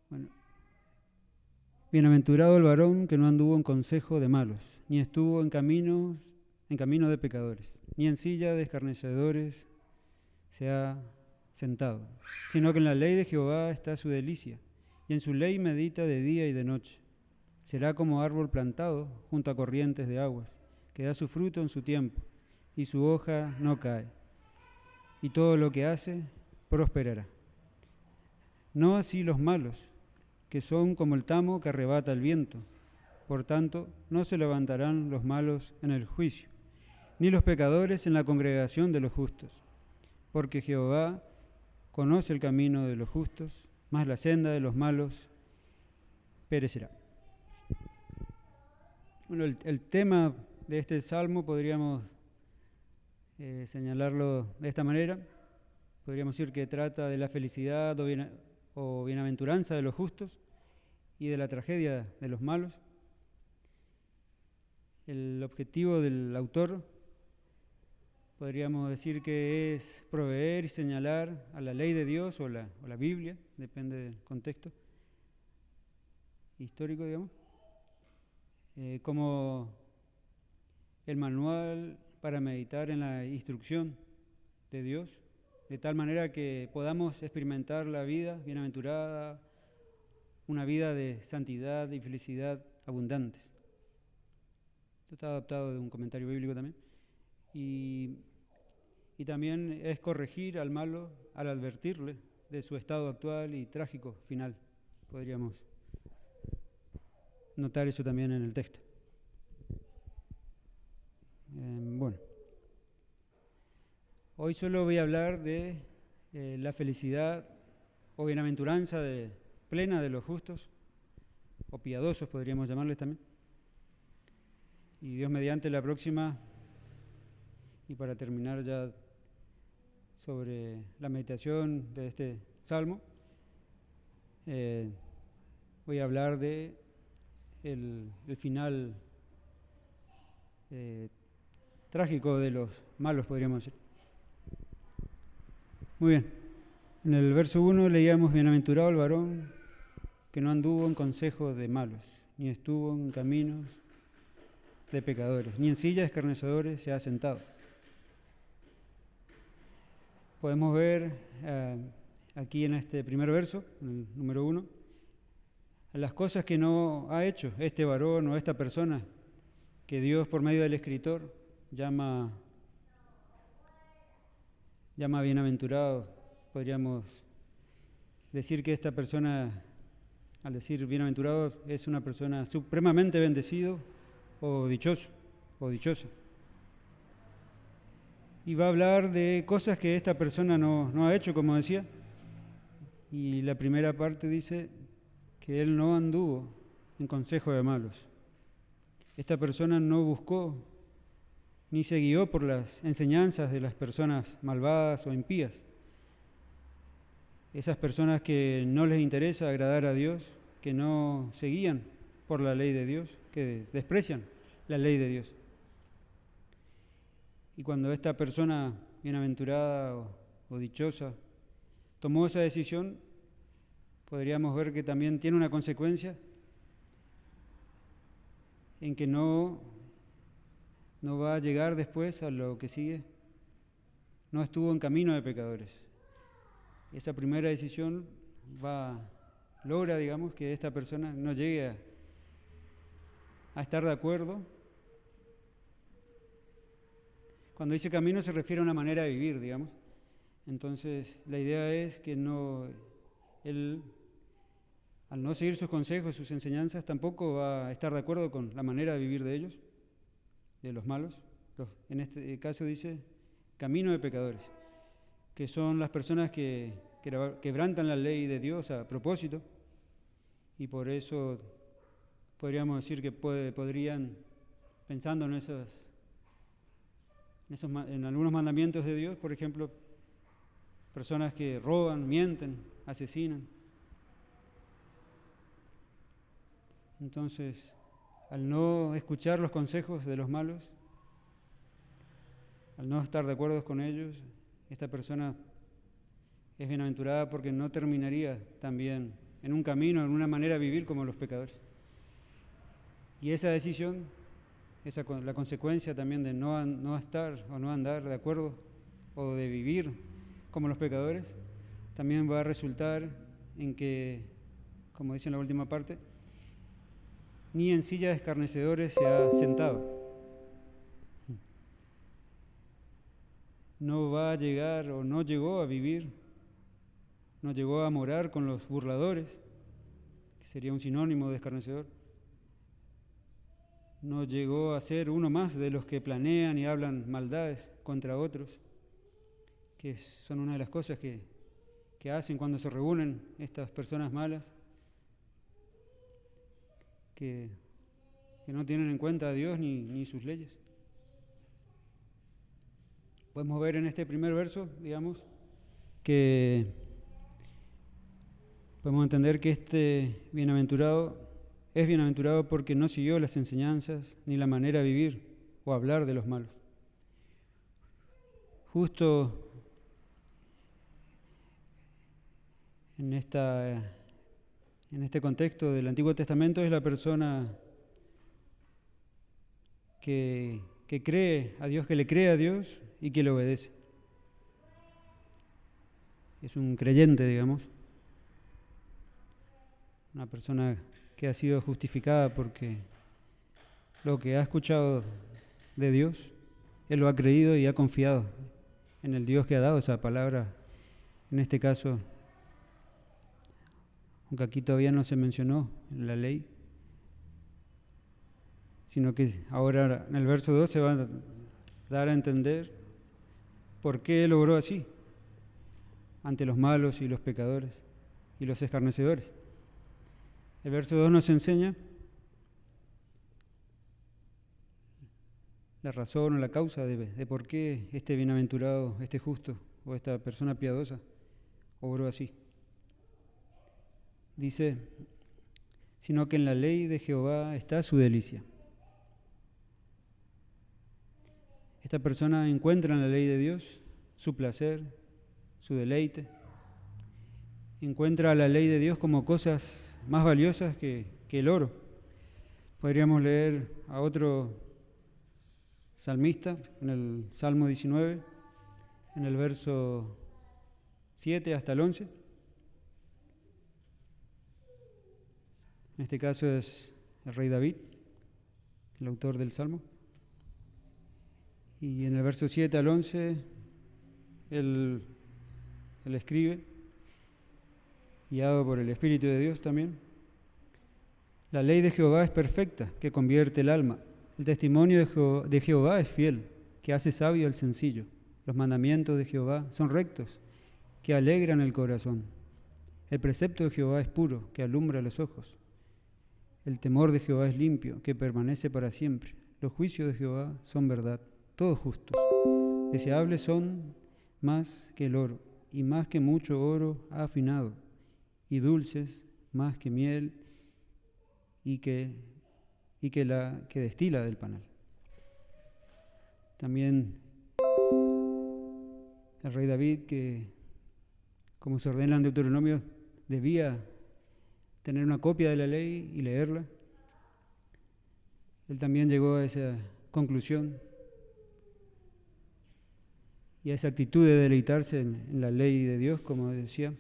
Bueno, bienaventurado el varón que no anduvo en consejo de malos, ni estuvo en camino de pecadores, ni en silla de escarnecedores se ha sentado, sino que en la ley de Jehová está su delicia, y en su ley medita de día y de noche. Será como árbol plantado junto a corrientes de aguas, que da su fruto en su tiempo, y su hoja no cae, y todo lo que hace prosperará. No así los malos, que son como el tamo que arrebata el viento. Por tanto, no se levantarán los malos en el juicio, ni los pecadores en la congregación de los justos. Porque Jehová conoce el camino de los justos, mas la senda de los malos perecerá. Bueno, el tema de este salmo podríamos señalarlo de esta manera. Podríamos decir que trata de la felicidad o bienaventuranza de los justos y de la tragedia de los malos. El objetivo del autor podríamos decir que es proveer y señalar a la ley de Dios o la Biblia, depende del contexto histórico, digamos, como el manual para meditar en la instrucción de Dios, de tal manera que podamos experimentar la vida bienaventurada, una vida de santidad y felicidad abundantes. Esto está adaptado de un comentario bíblico también. Y también es corregir al malo al advertirle de su estado actual y trágico final. Podríamos notar eso también en el texto. Bueno, hoy solo voy a hablar de la felicidad o bienaventuranza plena de los justos, o piadosos podríamos llamarles también. Y Dios mediante la próxima, y para terminar ya sobre la meditación de este salmo, voy a hablar de el final trágico de los malos, podríamos decir. Muy bien, en el verso 1 leíamos: bienaventurado el varón que no anduvo en consejos de malos, ni estuvo en caminos de pecadores, ni en silla de escarnecedores se ha sentado. Podemos ver aquí en este primer verso, en el número 1, las cosas que no ha hecho este varón o esta persona que Dios por medio del escritor llama bienaventurado. Podríamos decir que esta persona, al decir bienaventurado, es una persona supremamente bendecido o dichoso o dichosa. Y va a hablar de cosas que esta persona no ha hecho, como decía. Y la primera parte dice que él no anduvo en consejo de malos. Esta persona no buscó ni se guió por las enseñanzas de las personas malvadas o impías. Esas personas que no les interesa agradar a Dios, que no se guían por la ley de Dios, que desprecian la ley de Dios. Y cuando esta persona bienaventurada o dichosa tomó esa decisión, podríamos ver que también tiene una consecuencia en que no va a llegar después a lo que sigue. No estuvo en camino de pecadores. Esa primera decisión logra, digamos, que esta persona no llegue a estar de acuerdo. Cuando dice camino se refiere a una manera de vivir, digamos. Entonces, la idea es que él, al no seguir sus consejos, sus enseñanzas, tampoco va a estar de acuerdo con la manera de vivir de ellos, de los malos. En este caso dice camino de pecadores, que son las personas que quebrantan la ley de Dios a propósito, y por eso podríamos decir que podrían, pensando en algunos mandamientos de Dios, por ejemplo, personas que roban, mienten, asesinan. Entonces, al no escuchar los consejos de los malos, al no estar de acuerdo con ellos, esta persona es bienaventurada porque no terminaría también en un camino, en una manera de vivir como los pecadores. Y esa decisión, la consecuencia también de no estar o no andar de acuerdo o de vivir como los pecadores, también va a resultar en que, como dice en la última parte, ni en silla de escarnecedores se ha sentado. No va a llegar o no llegó a vivir, no llegó a morar con los burladores, que sería un sinónimo de escarnecedor. No llegó a ser uno más de los que planean y hablan maldades contra otros, que son una de las cosas que hacen cuando se reúnen estas personas malas, que no tienen en cuenta a Dios ni sus leyes. Podemos ver en este primer verso, digamos, que podemos entender que este bienaventurado es bienaventurado porque no siguió las enseñanzas ni la manera de vivir o hablar de los malos. Justo en este contexto del Antiguo Testamento es la persona que cree a Dios, que le cree a Dios y que le obedece. Es un creyente, digamos, una persona que ha sido justificada porque lo que ha escuchado de Dios, él lo ha creído y ha confiado en el Dios que ha dado esa palabra. En este caso, aunque aquí todavía no se mencionó en la ley, sino que ahora en el verso 2 se va a dar a entender por qué él obró así ante los malos y los pecadores y los escarnecedores. El verso 2 nos enseña la razón o la causa de por qué este bienaventurado, este justo o esta persona piadosa obró así. Dice, sino que en la ley de Jehová está su delicia. Esta persona encuentra en la ley de Dios su placer, su deleite. Encuentra a la ley de Dios como cosas más valiosas que el oro. Podríamos leer a otro salmista en el Salmo 19, en el verso 7 hasta el 11. En este caso es el rey David, el autor del Salmo. Y en el verso 7 al 11, él escribe, guiado por el Espíritu de Dios también: la ley de Jehová es perfecta, que convierte el alma. El testimonio de Jehová es fiel, que hace sabio al sencillo. Los mandamientos de Jehová son rectos, que alegran el corazón. El precepto de Jehová es puro, que alumbra los ojos. El temor de Jehová es limpio, que permanece para siempre. Los juicios de Jehová son verdad, todos justos. Deseables son más que el oro, y más que mucho oro afinado, y dulces más que miel, y que destila del panal. También el rey David, que como se ordena en Deuteronomio, debía tener una copia de la ley y leerla. Él también llegó a esa conclusión y a esa actitud de deleitarse en la ley de Dios, como decía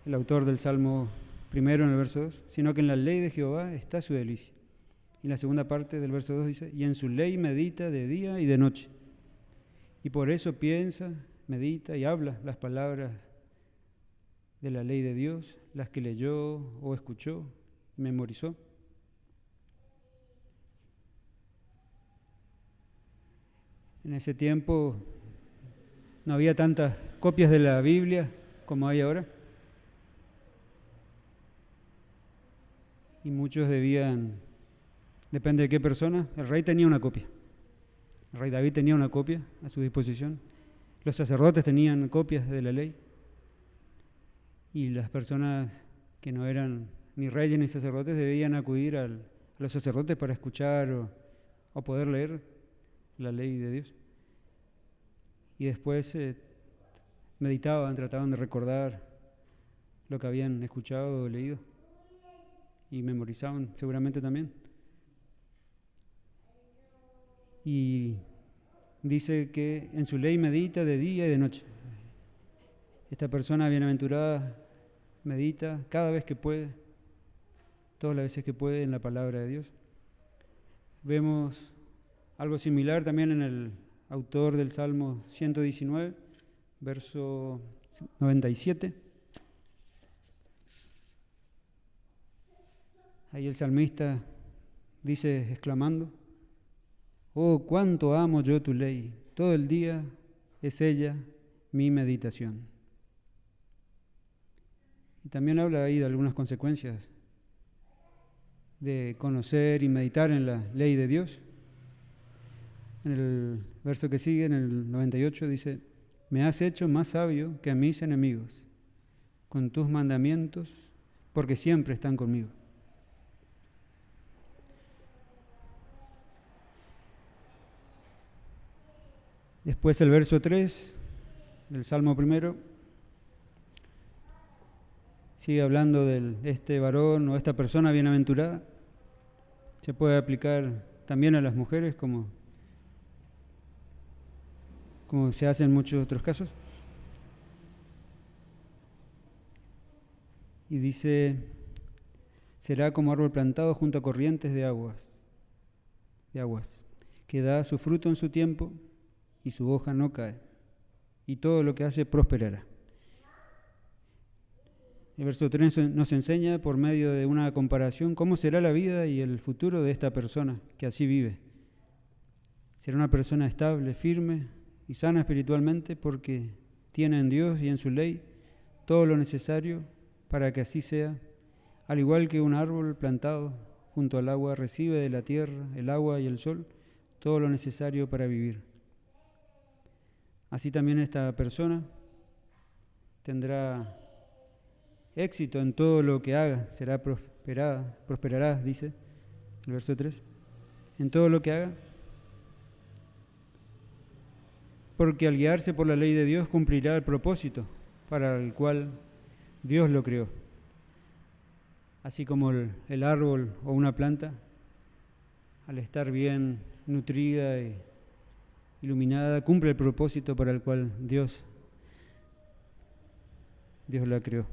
el autor del Salmo primero en el verso 2, sino que en la ley de Jehová está su delicia. Y la segunda parte del verso 2 dice, y en su ley medita de día y de noche. Y por eso piensa, medita y habla las palabras de la ley de Dios, las que leyó o escuchó y memorizó. En ese tiempo no había tantas copias de la Biblia como hay ahora. Y muchos depende de qué persona, el rey tenía una copia. El rey David tenía una copia a su disposición. Los sacerdotes tenían copias de la ley. Y las personas que no eran ni reyes ni sacerdotes debían acudir a los sacerdotes para escuchar o poder leer la ley de Dios. Y después meditaban, trataban de recordar lo que habían escuchado o leído y memorizaban seguramente también. Y dice que en su ley medita de día y de noche. Esta persona bienaventurada medita cada vez que puede, todas las veces que puede, en la palabra de Dios. Vemos algo similar también en el autor del Salmo 119, verso 97. Ahí el salmista dice, exclamando: «Oh, cuánto amo yo tu ley, todo el día es ella mi meditación». Y también habla ahí de algunas consecuencias de conocer y meditar en la ley de Dios. En el verso que sigue, en el 98, dice: «Me has hecho más sabio que a mis enemigos, con tus mandamientos, porque siempre están conmigo». Después el verso 3 del Salmo primero sigue hablando de este varón o esta persona bienaventurada. Se puede aplicar también a las mujeres como se hace en muchos otros casos. Y dice: «Será como árbol plantado junto a corrientes de aguas, que da su fruto en su tiempo y su hoja no cae, y todo lo que hace prosperará». El verso 3 nos enseña, por medio de una comparación, cómo será la vida y el futuro de esta persona que así vive. Será una persona estable, firme y sana espiritualmente, porque tiene en Dios y en su ley todo lo necesario para que así sea, al igual que un árbol plantado junto al agua recibe de la tierra el agua y el sol, todo lo necesario para vivir. Así también esta persona tendrá éxito en todo lo que haga, será prosperará, dice el verso 3, en todo lo que haga, porque al guiarse por la ley de Dios cumplirá el propósito para el cual Dios lo creó. Así como el árbol o una planta, al estar bien nutrida e iluminada, cumple el propósito para el cual Dios la creó.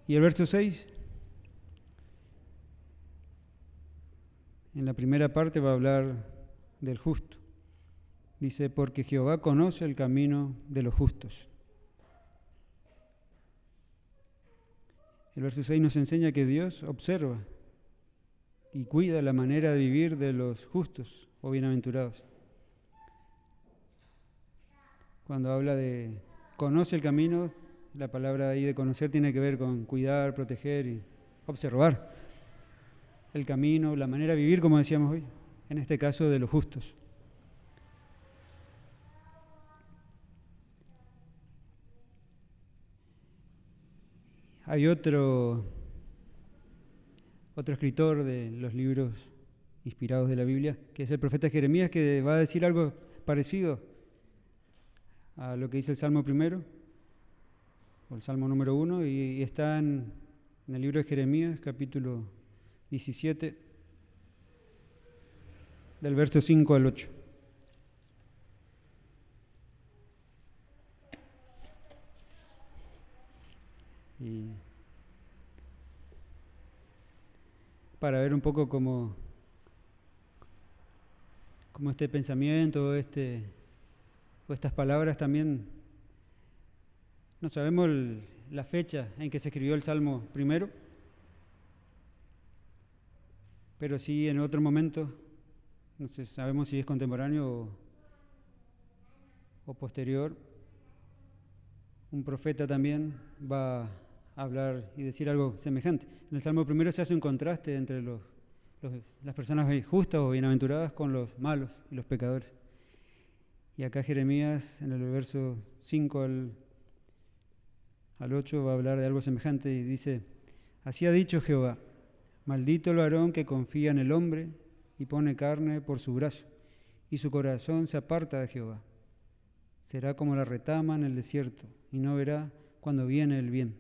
Y el verso 6, en la primera parte va a hablar del justo. Dice: «Porque Jehová conoce el camino de los justos». El verso 6 nos enseña que Dios observa y cuida la manera de vivir de los justos o bienaventurados. Cuando habla de conoce el camino, la palabra ahí de conocer tiene que ver con cuidar, proteger y observar el camino, la manera de vivir, como decíamos hoy, en este caso de los justos. Hay otro escritor de los libros inspirados de la Biblia, que es el profeta Jeremías, que va a decir algo parecido a lo que dice el Salmo primero, o el Salmo número 1, y está en el libro de Jeremías, capítulo 17, del verso 5 al 8. Y para ver un poco cómo este pensamiento o estas palabras también, no sabemos la fecha en que se escribió el Salmo primero, pero sí en otro momento, no sé, sabemos si es contemporáneo o posterior, un profeta también va a hablar y decir algo semejante. En el Salmo primero se hace un contraste entre las personas justas o bienaventuradas con los malos y los pecadores. Y acá Jeremías, en el verso 5 al 8, va a hablar de algo semejante y dice: «Así ha dicho Jehová, maldito el varón que confía en el hombre y pone carne por su brazo, y su corazón se aparta de Jehová. Será como la retama en el desierto, y no verá cuando viene el bien,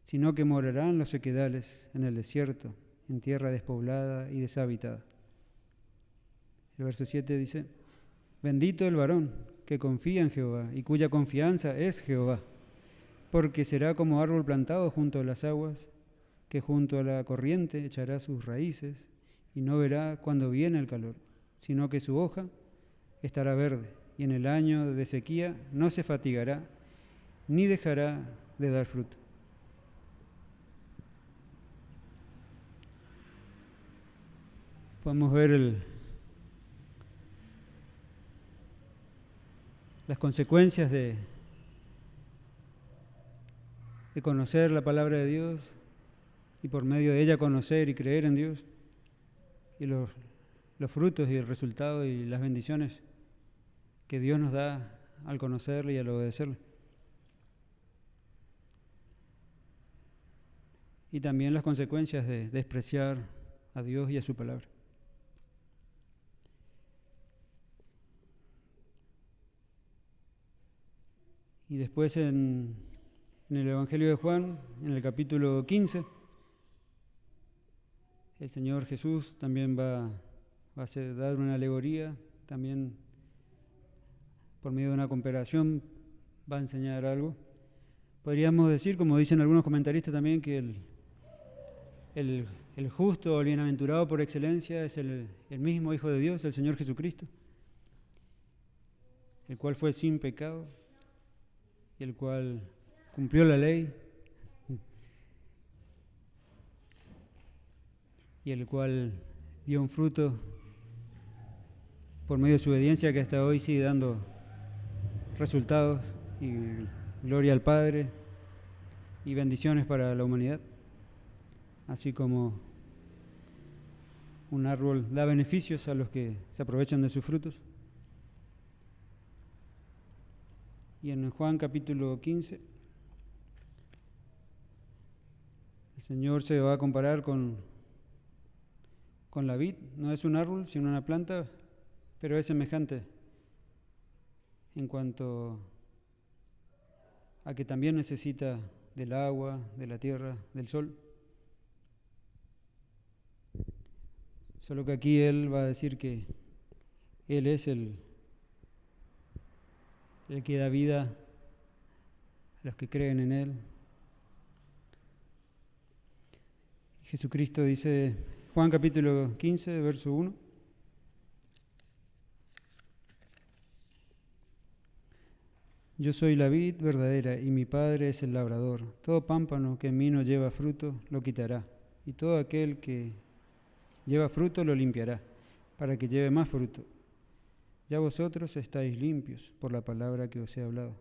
sino que morará en los sequedales, en el desierto, en tierra despoblada y deshabitada. El verso 7 dice: bendito el varón que confía en Jehová y cuya confianza es Jehová, porque será como árbol plantado junto a las aguas, que junto a la corriente echará sus raíces y no verá cuando viene el calor, sino que su hoja estará verde, y en el año de sequía no se fatigará, ni dejará de dar fruto. Podemos ver las consecuencias de conocer la palabra de Dios y por medio de ella conocer y creer en Dios, y los frutos y el resultado y las bendiciones que Dios nos da al conocerle y al obedecerle. Y también las consecuencias de despreciar a Dios y a su palabra. Y después en el Evangelio de Juan, en el capítulo 15, el Señor Jesús también va a dar una alegoría, también por medio de una comparación va a enseñar algo. Podríamos decir, como dicen algunos comentaristas también, que el justo o el bienaventurado por excelencia es el mismo Hijo de Dios, el Señor Jesucristo, el cual fue sin pecado y el cual cumplió la ley y el cual dio un fruto por medio de su obediencia que hasta hoy sigue dando resultados y gloria al Padre y bendiciones para la humanidad, así como un árbol da beneficios a los que se aprovechan de sus frutos. Y en Juan capítulo 15, el Señor se va a comparar con la vid. No es un árbol, sino una planta, pero es semejante en cuanto a que también necesita del agua, de la tierra, del sol. Solo que aquí Él va a decir que Él es el que da vida a los que creen en Él. Jesucristo dice, Juan capítulo 15, verso 1. Yo soy la vid verdadera y mi Padre es el labrador. Todo pámpano que en mí no lleva fruto lo quitará, y todo aquel que lleva fruto lo limpiará, para que lleve más fruto. Ya vosotros estáis limpios por la palabra que os he hablado.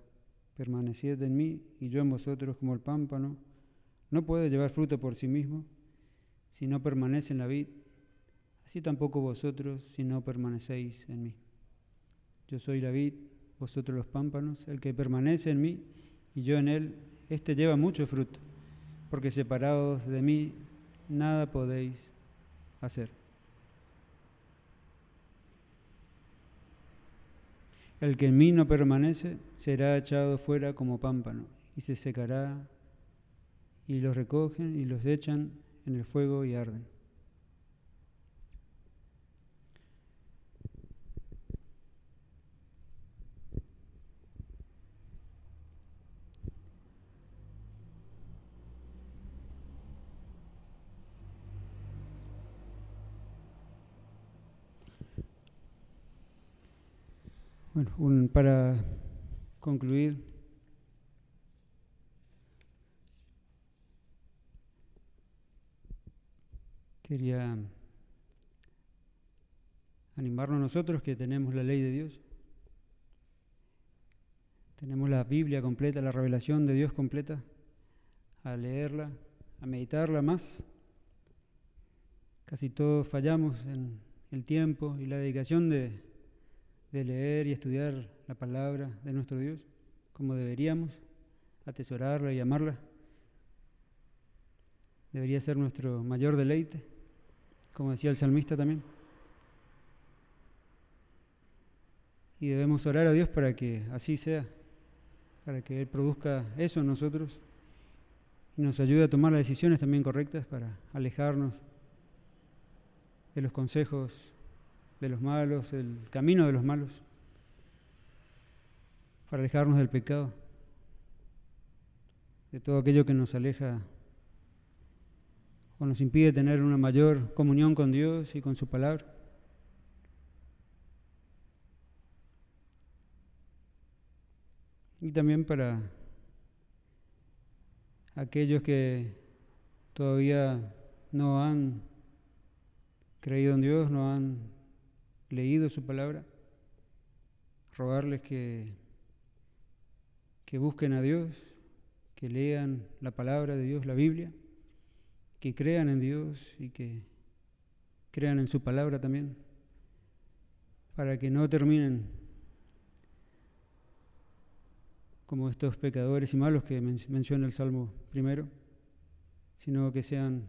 Permaneced en mí y yo en vosotros, como el pámpano no puede llevar fruto por sí mismo si no permanece en la vid, así tampoco vosotros si no permanecéis en mí. Yo soy la vid, vosotros los pámpanos. El que permanece en mí y yo en él, éste lleva mucho fruto, porque separados de mí nada podéis hacer. El que en mí no permanece será echado fuera como pámpano y se secará, y los recogen y los echan en el fuego y arden. Bueno, para concluir, quería animarnos nosotros que tenemos la ley de Dios, tenemos la Biblia completa, la revelación de Dios completa, a leerla, a meditarla más. Casi todos fallamos en el tiempo y la dedicación de leer y estudiar la palabra de nuestro Dios como deberíamos, atesorarla y amarla. Debería ser nuestro mayor deleite, como decía el salmista también. Y debemos orar a Dios para que así sea, para que Él produzca eso en nosotros y nos ayude a tomar las decisiones también correctas para alejarnos de los consejos de los malos, del camino de los malos, para alejarnos del pecado, de todo aquello que nos aleja o nos impide tener una mayor comunión con Dios y con su palabra. Y también para aquellos que todavía no han creído en Dios, no han leído su palabra, rogarles que busquen a Dios, que lean la palabra de Dios, la Biblia, que crean en Dios y que crean en su palabra también, para que no terminen como estos pecadores y malos que menciona el Salmo primero, sino que sean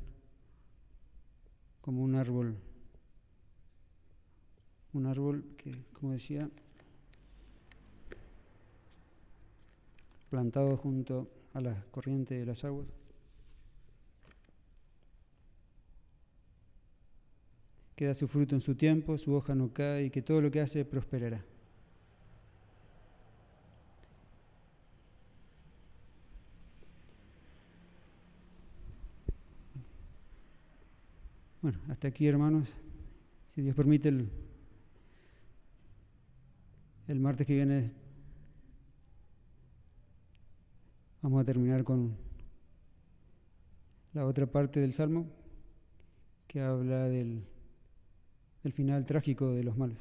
como un árbol que, como decía, plantado junto a la corriente de las aguas, que da su fruto en su tiempo, su hoja no cae y que todo lo que hace prosperará. Bueno, hasta aquí, hermanos. Si Dios permite, el martes que viene vamos a terminar con la otra parte del Salmo que habla del final trágico de los malos.